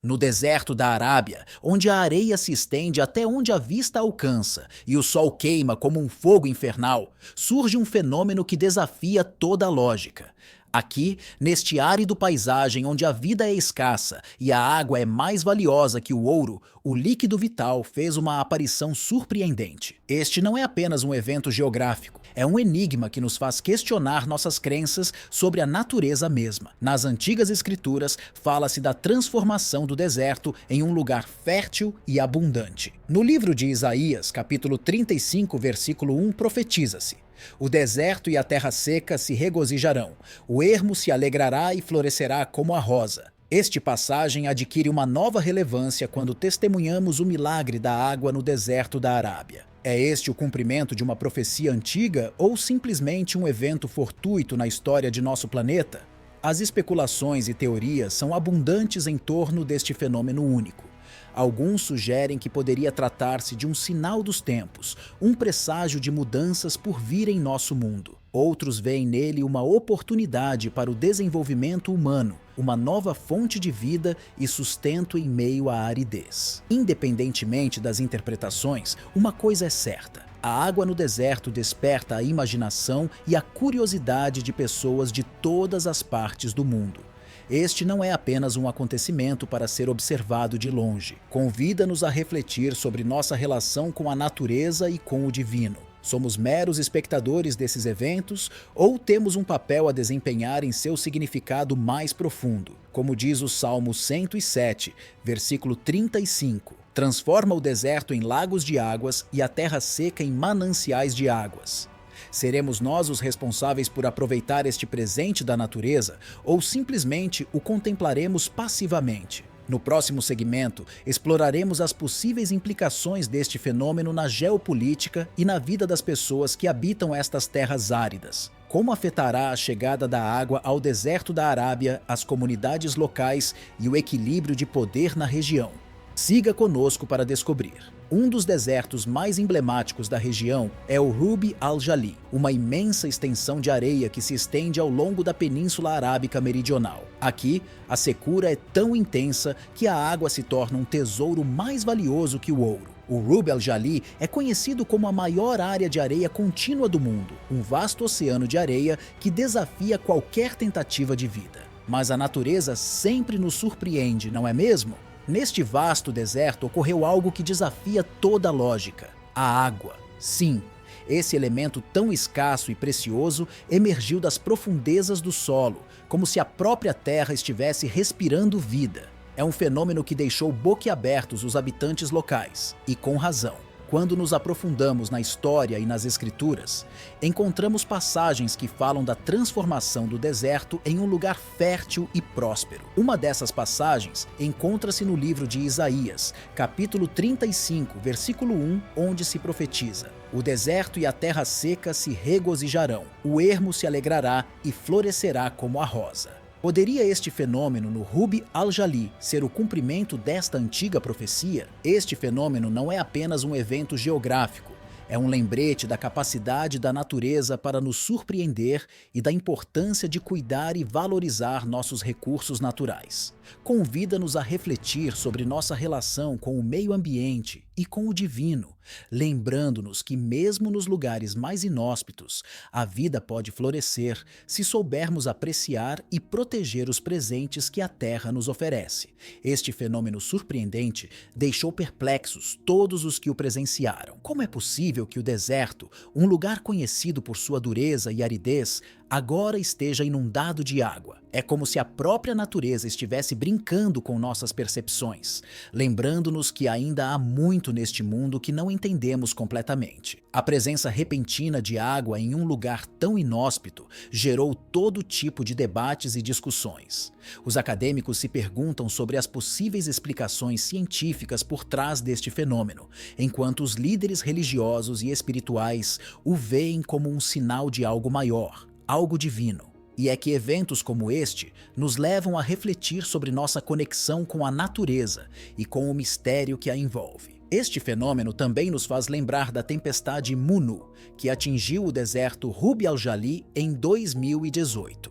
No deserto da Arábia, onde a areia se estende até onde a vista alcança e o sol queima como um fogo infernal, surge um fenômeno que desafia toda a lógica. Aqui, neste árido paisagem onde a vida é escassa e a água é mais valiosa que o ouro, o líquido vital fez uma aparição surpreendente. Este não é apenas um evento geográfico, é um enigma que nos faz questionar nossas crenças sobre a natureza mesma. Nas antigas escrituras, fala-se da transformação do deserto em um lugar fértil e abundante. No livro de Isaías, capítulo 35, versículo 1, profetiza-se: o deserto e a terra seca se regozijarão, o ermo se alegrará e florescerá como a rosa. Este passagem adquire uma nova relevância quando testemunhamos o milagre da água no deserto da Arábia. É este o cumprimento de uma profecia antiga ou simplesmente um evento fortuito na história de nosso planeta? As especulações e teorias são abundantes em torno deste fenômeno único. Alguns sugerem que poderia tratar-se de um sinal dos tempos, um presságio de mudanças por vir em nosso mundo. Outros veem nele uma oportunidade para o desenvolvimento humano, uma nova fonte de vida e sustento em meio à aridez. Independentemente das interpretações, uma coisa é certa: a água no deserto desperta a imaginação e a curiosidade de pessoas de todas as partes do mundo. Este não é apenas um acontecimento para ser observado de longe. Convida-nos a refletir sobre nossa relação com a natureza e com o divino. Somos meros espectadores desses eventos ou temos um papel a desempenhar em seu significado mais profundo? Como diz o Salmo 107, versículo 35. Transforma o deserto em lagos de águas e a terra seca em mananciais de águas. Seremos nós os responsáveis por aproveitar este presente da natureza ou simplesmente o contemplaremos passivamente? No próximo segmento, exploraremos as possíveis implicações deste fenômeno na geopolítica e na vida das pessoas que habitam estas terras áridas. Como afetará a chegada da água ao deserto da Arábia, as comunidades locais e o equilíbrio de poder na região? Siga conosco para descobrir. Um dos desertos mais emblemáticos da região é o Rub al-Jali, uma imensa extensão de areia que se estende ao longo da Península Arábica Meridional. Aqui, a secura é tão intensa que a água se torna um tesouro mais valioso que o ouro. O Rub al-Jali é conhecido como a maior área de areia contínua do mundo, um vasto oceano de areia que desafia qualquer tentativa de vida. Mas a natureza sempre nos surpreende, não é mesmo? Neste vasto deserto ocorreu algo que desafia toda a lógica: a água. Sim, esse elemento tão escasso e precioso emergiu das profundezas do solo, como se a própria terra estivesse respirando vida. É um fenômeno que deixou boquiabertos os habitantes locais, e com razão. Quando nos aprofundamos na história e nas escrituras, encontramos passagens que falam da transformação do deserto em um lugar fértil e próspero. Uma dessas passagens encontra-se no livro de Isaías, capítulo 35, versículo 1, onde se profetiza: o deserto e a terra seca se regozijarão, o ermo se alegrará e florescerá como a rosa. Poderia este fenômeno no Rub al-Jali ser o cumprimento desta antiga profecia? Este fenômeno não é apenas um evento geográfico, é um lembrete da capacidade da natureza para nos surpreender e da importância de cuidar e valorizar nossos recursos naturais. Convida-nos a refletir sobre nossa relação com o meio ambiente e com o divino, lembrando-nos que mesmo nos lugares mais inóspitos, a vida pode florescer se soubermos apreciar e proteger os presentes que a Terra nos oferece. Este fenômeno surpreendente deixou perplexos todos os que o presenciaram. Como é possível que o deserto, um lugar conhecido por sua dureza e aridez, agora esteja inundado de água? É como se a própria natureza estivesse brincando com nossas percepções, lembrando-nos que ainda há muito neste mundo que não entendemos completamente. A presença repentina de água em um lugar tão inóspito gerou todo tipo de debates e discussões. Os acadêmicos se perguntam sobre as possíveis explicações científicas por trás deste fenômeno, enquanto os líderes religiosos e espirituais o veem como um sinal de algo maior, algo divino. E é que eventos como este nos levam a refletir sobre nossa conexão com a natureza e com o mistério que a envolve. Este fenômeno também nos faz lembrar da tempestade Munu, que atingiu o deserto Rub al-Jali em 2018.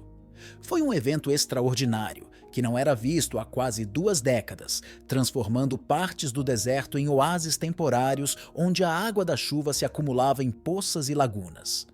Foi um evento extraordinário que não era visto há quase 2 décadas, transformando partes do deserto em oásis temporários onde a água da chuva se acumulava em poças e lagunas.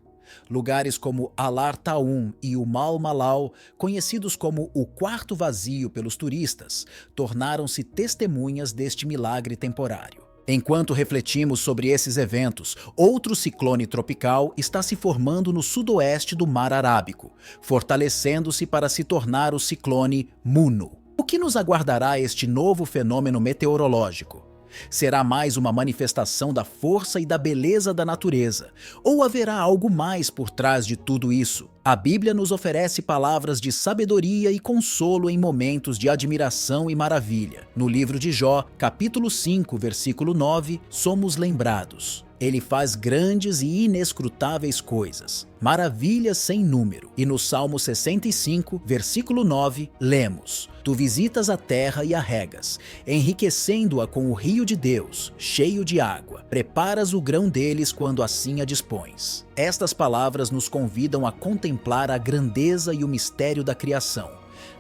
Lugares como Alar Taum e o Mal Malau, conhecidos como o Quarto Vazio pelos turistas, tornaram-se testemunhas deste milagre temporário. Enquanto refletimos sobre esses eventos, outro ciclone tropical está se formando no sudoeste do Mar Arábico, fortalecendo-se para se tornar o ciclone Munu. O que nos aguardará este novo fenômeno meteorológico? Será mais uma manifestação da força e da beleza da natureza? Ou haverá algo mais por trás de tudo isso? A Bíblia nos oferece palavras de sabedoria e consolo em momentos de admiração e maravilha. No livro de Jó, capítulo 5, versículo 9, somos lembrados: Ele faz grandes e inescrutáveis coisas, maravilhas sem número. E no Salmo 65, versículo 9, lemos: Tu visitas a terra e a regas, enriquecendo-a com o rio de Deus, cheio de água. Preparas o grão deles quando assim a dispões. Estas palavras nos convidam a contemplar a grandeza e o mistério da criação,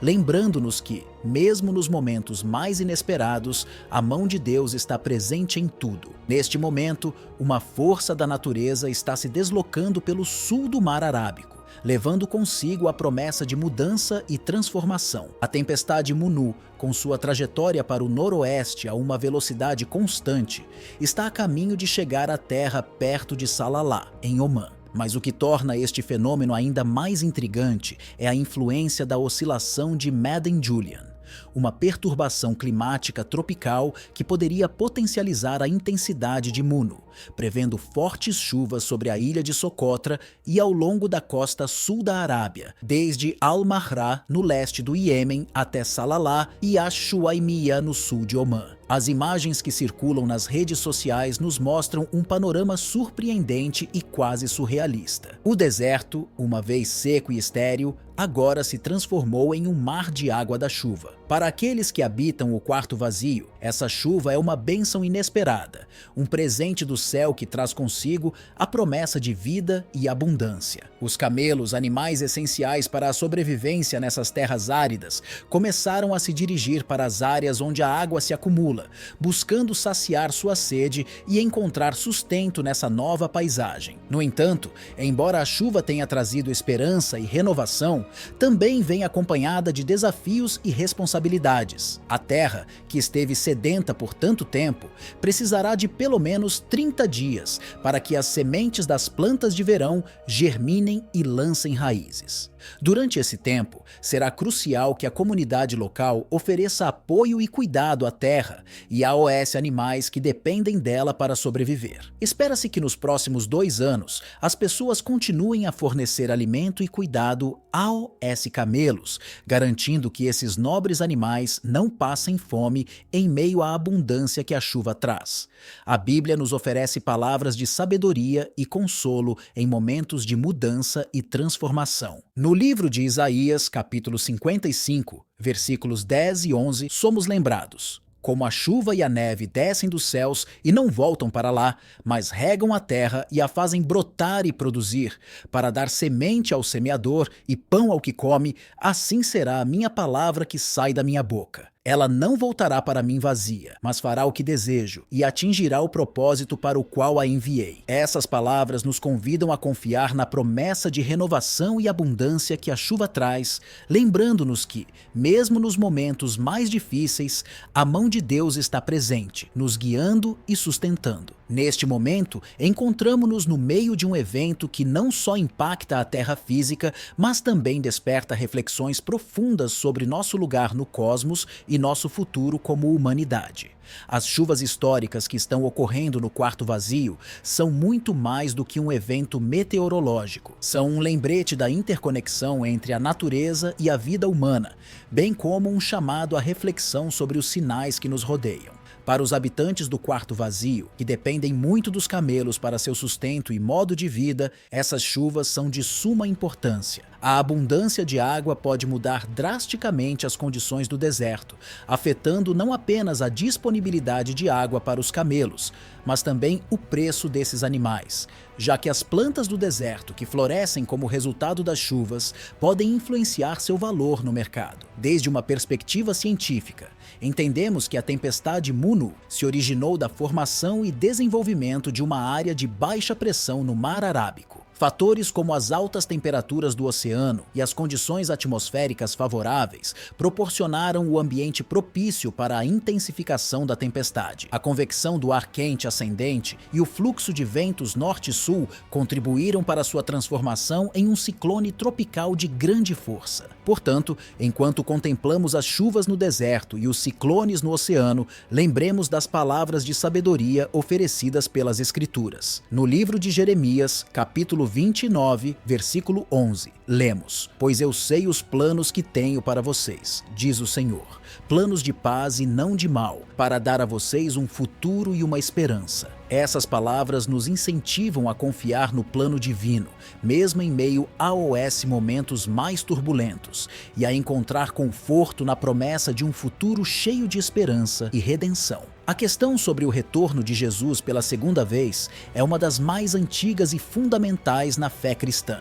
lembrando-nos que, mesmo nos momentos mais inesperados, a mão de Deus está presente em tudo. Neste momento, uma força da natureza está se deslocando pelo sul do Mar Arábico, levando consigo a promessa de mudança e transformação. A tempestade Munu, com sua trajetória para o noroeste a uma velocidade constante, está a caminho de chegar à terra perto de Salalah, em Omã. Mas o que torna este fenômeno ainda mais intrigante é a influência da oscilação de Madden-Julian, uma perturbação climática tropical que poderia potencializar a intensidade de Munu, prevendo fortes chuvas sobre a ilha de Socotra e ao longo da costa sul da Arábia, desde Al-Mahra, no leste do Iêmen, até Salalah e Ash-Shuaimiyah, no sul de Omã. As imagens que circulam nas redes sociais nos mostram um panorama surpreendente e quase surrealista. O deserto, uma vez seco e estéril, agora se transformou em um mar de água da chuva. Para aqueles que habitam o quarto vazio, essa chuva é uma bênção inesperada, um presente do céu que traz consigo a promessa de vida e abundância. Os camelos, animais essenciais para a sobrevivência nessas terras áridas, começaram a se dirigir para as áreas onde a água se acumula, buscando saciar sua sede e encontrar sustento nessa nova paisagem. No entanto, embora a chuva tenha trazido esperança e renovação, também vem acompanhada de desafios e responsabilidades. A terra, que esteve sedenta por tanto tempo, precisará de pelo menos 30 dias para que as sementes das plantas de verão germinem e lancem raízes. Durante esse tempo, será crucial que a comunidade local ofereça apoio e cuidado à terra e a OS Animais que dependem dela para sobreviver. Espera-se que nos próximos 2 anos, as pessoas continuem a fornecer alimento e cuidado à OS Camelos, garantindo que esses nobres animais não passem fome em meio à abundância que a chuva traz. A Bíblia nos oferece palavras de sabedoria e consolo em momentos de mudança e transformação. No livro de Isaías, capítulo 55, versículos 10 e 11, somos lembrados: Como a chuva e a neve descem dos céus e não voltam para lá, mas regam a terra e a fazem brotar e produzir, para dar semente ao semeador e pão ao que come, assim será a minha palavra que sai da minha boca. Ela não voltará para mim vazia, mas fará o que desejo e atingirá o propósito para o qual a enviei. Essas palavras nos convidam a confiar na promessa de renovação e abundância que a chuva traz, lembrando-nos que, mesmo nos momentos mais difíceis, a mão de Deus está presente, nos guiando e sustentando. Neste momento, encontramo-nos no meio de um evento que não só impacta a Terra física, mas também desperta reflexões profundas sobre nosso lugar no cosmos e nosso futuro como humanidade. As chuvas históricas que estão ocorrendo no quarto vazio são muito mais do que um evento meteorológico. São um lembrete da interconexão entre a natureza e a vida humana, bem como um chamado à reflexão sobre os sinais que nos rodeiam. Para os habitantes do quarto vazio, que dependem muito dos camelos para seu sustento e modo de vida, essas chuvas são de suma importância. A abundância de água pode mudar drasticamente as condições do deserto, afetando não apenas a disponibilidade de água para os camelos, mas também o preço desses animais, já que as plantas do deserto que florescem como resultado das chuvas podem influenciar seu valor no mercado. Desde uma perspectiva científica, entendemos que a tempestade Munu se originou da formação e desenvolvimento de uma área de baixa pressão no Mar Arábico. Fatores como as altas temperaturas do oceano e as condições atmosféricas favoráveis proporcionaram o ambiente propício para a intensificação da tempestade. A convecção do ar quente ascendente e o fluxo de ventos norte-sul contribuíram para sua transformação em um ciclone tropical de grande força. Portanto, enquanto contemplamos as chuvas no deserto e os ciclones no oceano, lembremos das palavras de sabedoria oferecidas pelas Escrituras. No livro de Jeremias, capítulo 29, versículo 11, lemos: "Pois eu sei os planos que tenho para vocês, diz o Senhor, planos de paz e não de mal, para dar a vocês um futuro e uma esperança." Essas palavras nos incentivam a confiar no plano divino, mesmo em meio aos momentos mais turbulentos, e a encontrar conforto na promessa de um futuro cheio de esperança e redenção. A questão sobre o retorno de Jesus pela segunda vez é uma das mais antigas e fundamentais na fé cristã.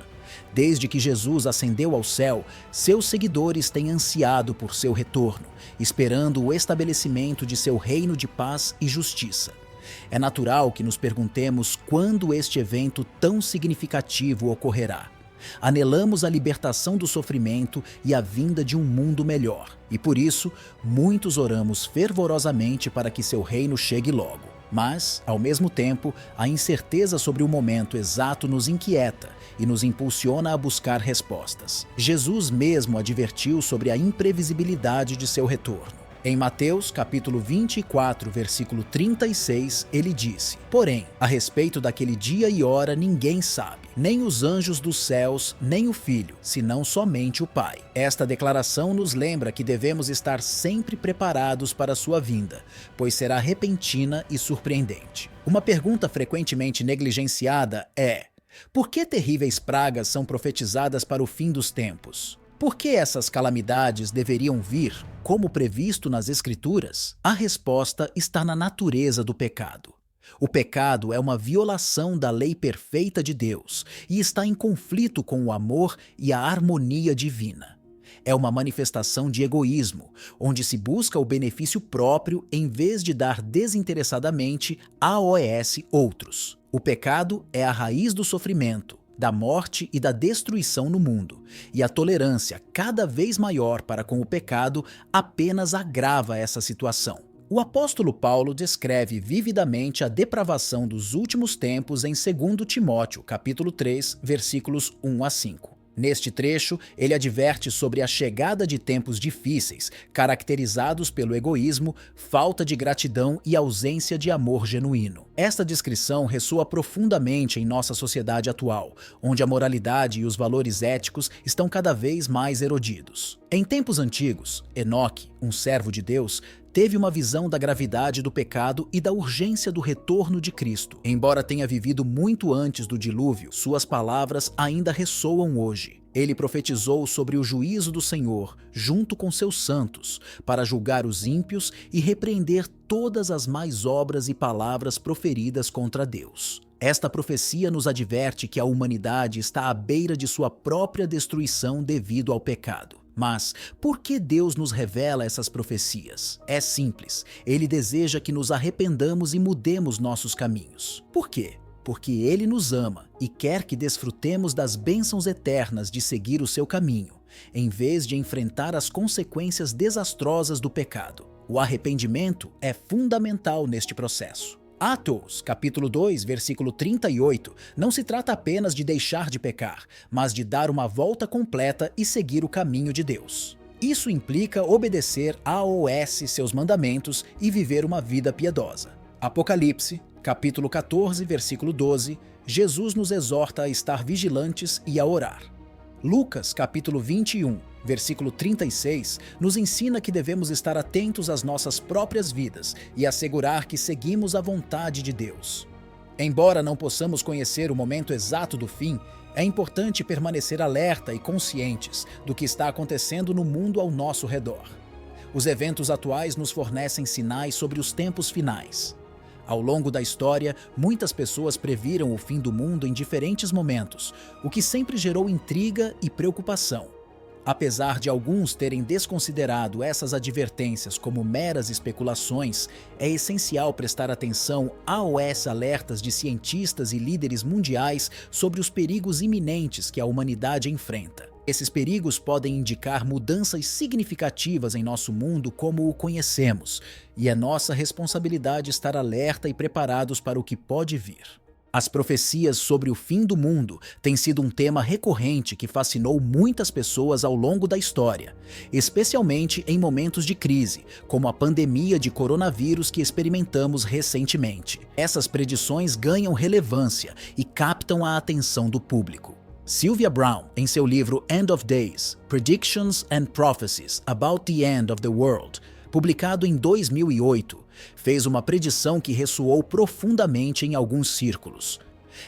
Desde que Jesus ascendeu ao céu, seus seguidores têm ansiado por seu retorno, esperando o estabelecimento de seu reino de paz e justiça. É natural que nos perguntemos quando este evento tão significativo ocorrerá. Anelamos a libertação do sofrimento e a vinda de um mundo melhor, e por isso, muitos oramos fervorosamente para que seu reino chegue logo. Mas, ao mesmo tempo, a incerteza sobre o momento exato nos inquieta e nos impulsiona a buscar respostas. Jesus mesmo advertiu sobre a imprevisibilidade de seu retorno. Em Mateus, capítulo 24, versículo 36, ele disse: "Porém, a respeito daquele dia e hora ninguém sabe, nem os anjos dos céus, nem o Filho, senão somente o Pai." Esta declaração nos lembra que devemos estar sempre preparados para sua vinda, pois será repentina e surpreendente. Uma pergunta frequentemente negligenciada é: por que terríveis pragas são profetizadas para o fim dos tempos? Por que essas calamidades deveriam vir, como previsto nas Escrituras? A resposta está na natureza do pecado. O pecado é uma violação da lei perfeita de Deus e está em conflito com o amor e a harmonia divina. É uma manifestação de egoísmo, onde se busca o benefício próprio em vez de dar desinteressadamente aos outros. O pecado é a raiz do sofrimento, da morte e da destruição no mundo, e a tolerância cada vez maior para com o pecado apenas agrava essa situação. O apóstolo Paulo descreve vividamente a depravação dos últimos tempos em 2 Timóteo, capítulo 3, versículos 1 a 5. Neste trecho, ele adverte sobre a chegada de tempos difíceis, caracterizados pelo egoísmo, falta de gratidão e ausência de amor genuíno. Esta descrição ressoa profundamente em nossa sociedade atual, onde a moralidade e os valores éticos estão cada vez mais erodidos. Em tempos antigos, Enoque, um servo de Deus, teve uma visão da gravidade do pecado e da urgência do retorno de Cristo. Embora tenha vivido muito antes do dilúvio, suas palavras ainda ressoam hoje. Ele profetizou sobre o juízo do Senhor, junto com seus santos, para julgar os ímpios e repreender todas as más obras e palavras proferidas contra Deus. Esta profecia nos adverte que a humanidade está à beira de sua própria destruição devido ao pecado. Mas por que Deus nos revela essas profecias? É simples, Ele deseja que nos arrependamos e mudemos nossos caminhos. Por quê? Porque Ele nos ama e quer que desfrutemos das bênçãos eternas de seguir o seu caminho, em vez de enfrentar as consequências desastrosas do pecado. O arrependimento é fundamental neste processo. Atos, capítulo 2, versículo 38, não se trata apenas de deixar de pecar, mas de dar uma volta completa e seguir o caminho de Deus. Isso implica obedecer aos seus mandamentos e viver uma vida piedosa. Apocalipse, capítulo 14, versículo 12, Jesus nos exorta a estar vigilantes e a orar. Lucas, capítulo 21, Versículo 36 nos ensina que devemos estar atentos às nossas próprias vidas e assegurar que seguimos a vontade de Deus. Embora não possamos conhecer o momento exato do fim, é importante permanecer alerta e conscientes do que está acontecendo no mundo ao nosso redor. Os eventos atuais nos fornecem sinais sobre os tempos finais. Ao longo da história, muitas pessoas previram o fim do mundo em diferentes momentos, o que sempre gerou intriga e preocupação. Apesar de alguns terem desconsiderado essas advertências como meras especulações, é essencial prestar atenção aos alertas de cientistas e líderes mundiais sobre os perigos iminentes que a humanidade enfrenta. Esses perigos podem indicar mudanças significativas em nosso mundo como o conhecemos, e é nossa responsabilidade estar alerta e preparados para o que pode vir. As profecias sobre o fim do mundo têm sido um tema recorrente que fascinou muitas pessoas ao longo da história, especialmente em momentos de crise, como a pandemia de coronavírus que experimentamos recentemente. Essas predições ganham relevância e captam a atenção do público. Sylvia Browne, em seu livro End of Days: Predictions and Prophecies About the End of the World, publicado em 2008, fez uma predição que ressoou profundamente em alguns círculos.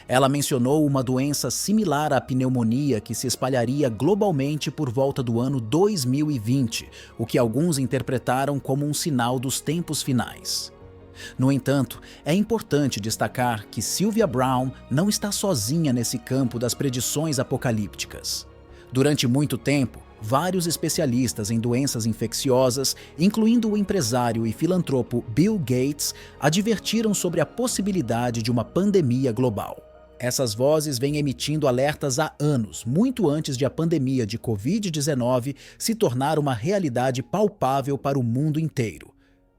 Ela mencionou uma doença similar à pneumonia que se espalharia globalmente por volta do ano 2020, o que alguns interpretaram como um sinal dos tempos finais. No entanto, é importante destacar que Sylvia Browne não está sozinha nesse campo das predições apocalípticas. Durante muito tempo, vários especialistas em doenças infecciosas, incluindo o empresário e filantropo Bill Gates, advertiram sobre a possibilidade de uma pandemia global. Essas vozes vêm emitindo alertas há anos, muito antes de a pandemia de Covid-19 se tornar uma realidade palpável para o mundo inteiro.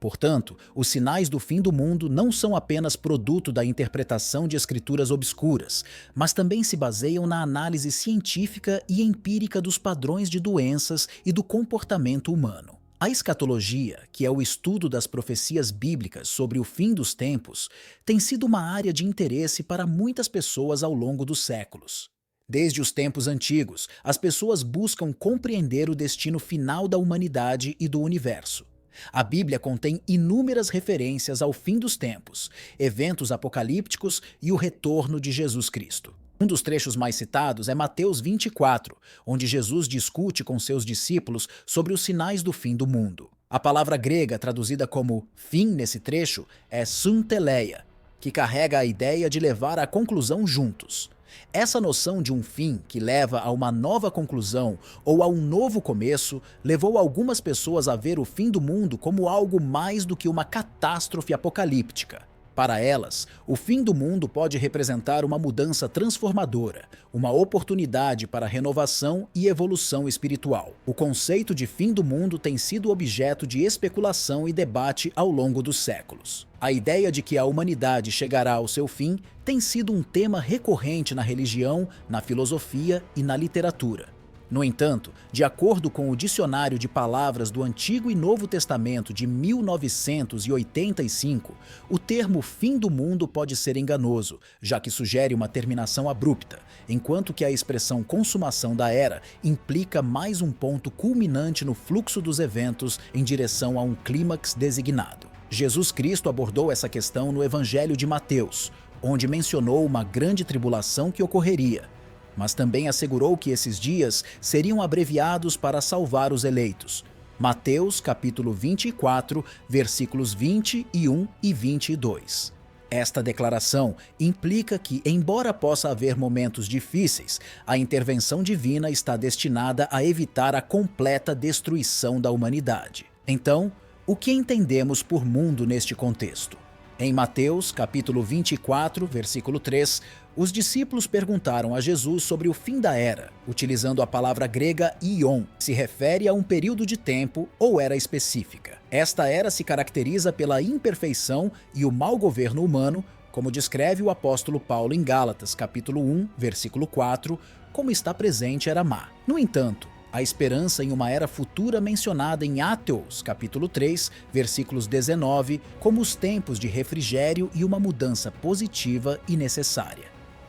Portanto, os sinais do fim do mundo não são apenas produto da interpretação de escrituras obscuras, mas também se baseiam na análise científica e empírica dos padrões de doenças e do comportamento humano. A escatologia, que é o estudo das profecias bíblicas sobre o fim dos tempos, tem sido uma área de interesse para muitas pessoas ao longo dos séculos. Desde os tempos antigos, as pessoas buscam compreender o destino final da humanidade e do universo. A Bíblia contém inúmeras referências ao fim dos tempos, eventos apocalípticos e o retorno de Jesus Cristo. Um dos trechos mais citados é Mateus 24, onde Jesus discute com seus discípulos sobre os sinais do fim do mundo. A palavra grega traduzida como fim nesse trecho é sunteleia, que carrega a ideia de levar à conclusão juntos. Essa noção de um fim que leva a uma nova conclusão ou a um novo começo levou algumas pessoas a ver o fim do mundo como algo mais do que uma catástrofe apocalíptica. Para elas, o fim do mundo pode representar uma mudança transformadora, uma oportunidade para renovação e evolução espiritual. O conceito de fim do mundo tem sido objeto de especulação e debate ao longo dos séculos. A ideia de que a humanidade chegará ao seu fim tem sido um tema recorrente na religião, na filosofia e na literatura. No entanto, de acordo com o Dicionário de Palavras do Antigo e Novo Testamento de 1985, o termo fim do mundo pode ser enganoso, já que sugere uma terminação abrupta, enquanto que a expressão consumação da era implica mais um ponto culminante no fluxo dos eventos em direção a um clímax designado. Jesus Cristo abordou essa questão no Evangelho de Mateus, onde mencionou uma grande tribulação que ocorreria, mas também assegurou que esses dias seriam abreviados para salvar os eleitos. Mateus capítulo 24, versículos 21 e 22. Esta declaração implica que, embora possa haver momentos difíceis, a intervenção divina está destinada a evitar a completa destruição da humanidade. Então, o que entendemos por mundo neste contexto? Em Mateus, capítulo 24, versículo 3, os discípulos perguntaram a Jesus sobre o fim da era, utilizando a palavra grega ion, que se refere a um período de tempo ou era específica. Esta era se caracteriza pela imperfeição e o mau governo humano, como descreve o apóstolo Paulo em Gálatas, capítulo 1, versículo 4, como está presente era má. No entanto, a esperança em uma era futura mencionada em Ateus, capítulo 3, versículos 19, como os tempos de refrigério e uma mudança positiva e necessária.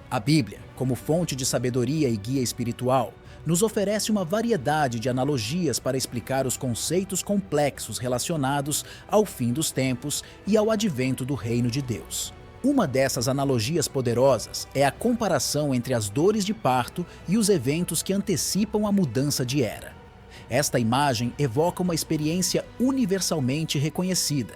A Bíblia, como fonte de sabedoria e guia espiritual, nos oferece uma variedade de analogias para explicar os conceitos complexos relacionados ao fim dos tempos e ao advento do reino de Deus. Uma dessas analogias poderosas é a comparação entre as dores de parto e os eventos que antecipam a mudança de era. Esta imagem evoca uma experiência universalmente reconhecida: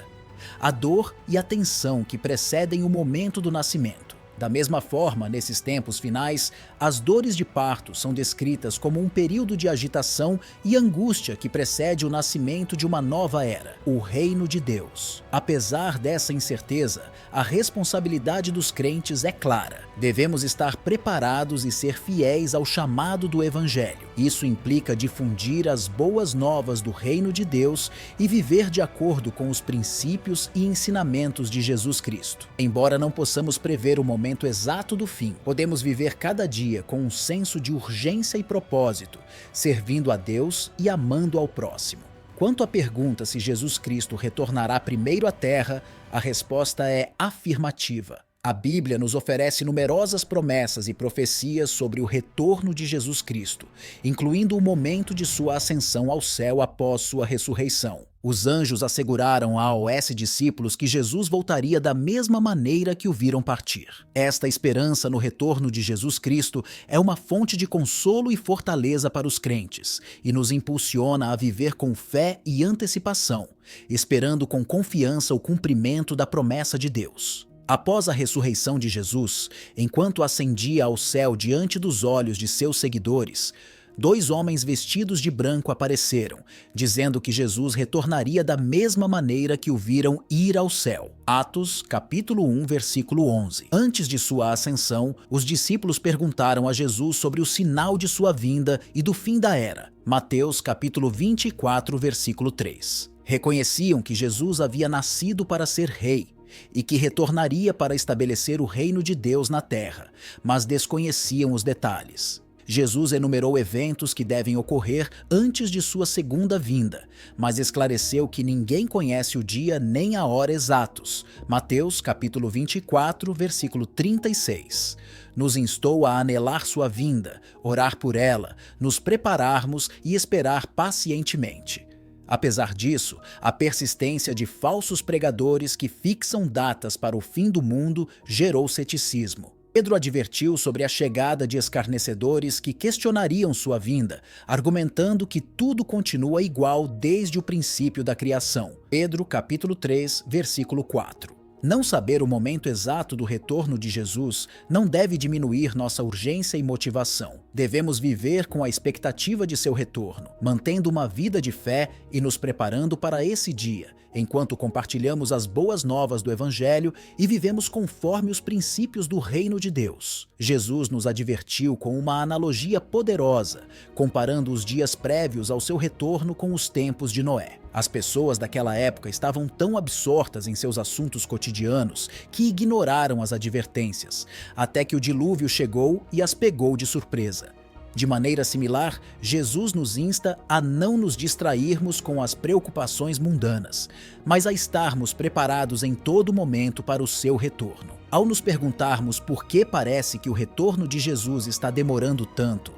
a dor e a tensão que precedem o momento do nascimento. Da mesma forma, nesses tempos finais, as dores de parto são descritas como um período de agitação e angústia que precede o nascimento de uma nova era, o reino de Deus. Apesar dessa incerteza, a responsabilidade dos crentes é clara. Devemos estar preparados e ser fiéis ao chamado do Evangelho. Isso implica difundir as boas novas do reino de Deus e viver de acordo com os princípios e ensinamentos de Jesus Cristo. Embora não possamos prever o momento exato do fim, podemos viver cada dia com um senso de urgência e propósito, servindo a Deus e amando ao próximo. Quanto à pergunta se Jesus Cristo retornará primeiro à Terra, a resposta é afirmativa. A Bíblia nos oferece numerosas promessas e profecias sobre o retorno de Jesus Cristo, incluindo o momento de sua ascensão ao céu após sua ressurreição. Os anjos asseguraram a aos discípulos que Jesus voltaria da mesma maneira que o viram partir. Esta esperança no retorno de Jesus Cristo é uma fonte de consolo e fortaleza para os crentes e nos impulsiona a viver com fé e antecipação, esperando com confiança o cumprimento da promessa de Deus. Após a ressurreição de Jesus, enquanto ascendia ao céu diante dos olhos de seus seguidores, 2 homens vestidos de branco apareceram, dizendo que Jesus retornaria da mesma maneira que o viram ir ao céu. Atos, capítulo 1, versículo 11. Antes de sua ascensão, os discípulos perguntaram a Jesus sobre o sinal de sua vinda e do fim da era. Mateus, capítulo 24, versículo 3. Reconheciam que Jesus havia nascido para ser rei e que retornaria para estabelecer o reino de Deus na terra, mas desconheciam os detalhes. Jesus enumerou eventos que devem ocorrer antes de sua segunda vinda, mas esclareceu que ninguém conhece o dia nem a hora exatos. Mateus capítulo 24, versículo 36. Nos instou a anelar sua vinda, orar por ela, nos prepararmos e esperar pacientemente. Apesar disso, a persistência de falsos pregadores que fixam datas para o fim do mundo gerou ceticismo. Pedro advertiu sobre a chegada de escarnecedores que questionariam sua vinda, argumentando que tudo continua igual desde o princípio da criação. Pedro, capítulo 3, versículo 4. Não saber o momento exato do retorno de Jesus não deve diminuir nossa urgência e motivação. Devemos viver com a expectativa de seu retorno, mantendo uma vida de fé e nos preparando para esse dia, enquanto compartilhamos as boas novas do Evangelho e vivemos conforme os princípios do reino de Deus. Jesus nos advertiu com uma analogia poderosa, comparando os dias prévios ao seu retorno com os tempos de Noé. As pessoas daquela época estavam tão absortas em seus assuntos cotidianos que ignoraram as advertências, até que o dilúvio chegou e as pegou de surpresa. De maneira similar, Jesus nos insta a não nos distrairmos com as preocupações mundanas, mas a estarmos preparados em todo momento para o seu retorno. Ao nos perguntarmos por que parece que o retorno de Jesus está demorando tanto,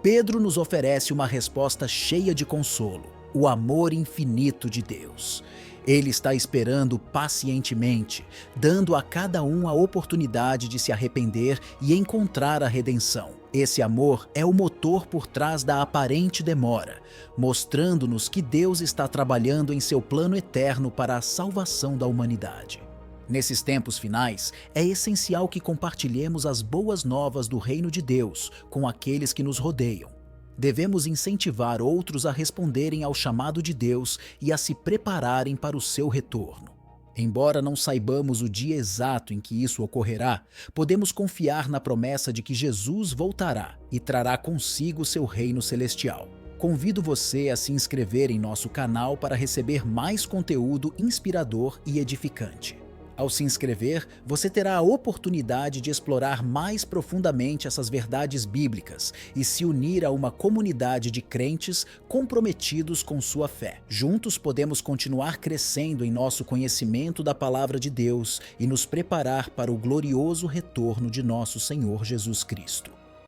Pedro nos oferece uma resposta cheia de consolo: o amor infinito de Deus. Ele está esperando pacientemente, dando a cada um a oportunidade de se arrepender e encontrar a redenção. Esse amor é o motor por trás da aparente demora, mostrando-nos que Deus está trabalhando em seu plano eterno para a salvação da humanidade. Nesses tempos finais, é essencial que compartilhemos as boas novas do reino de Deus com aqueles que nos rodeiam. Devemos incentivar outros a responderem ao chamado de Deus e a se prepararem para o seu retorno. Embora não saibamos o dia exato em que isso ocorrerá, podemos confiar na promessa de que Jesus voltará e trará consigo seu reino celestial. Convido você a se inscrever em nosso canal para receber mais conteúdo inspirador e edificante. Ao se inscrever, você terá a oportunidade de explorar mais profundamente essas verdades bíblicas e se unir a uma comunidade de crentes comprometidos com sua fé. Juntos podemos continuar crescendo em nosso conhecimento da Palavra de Deus e nos preparar para o glorioso retorno de nosso Senhor Jesus Cristo.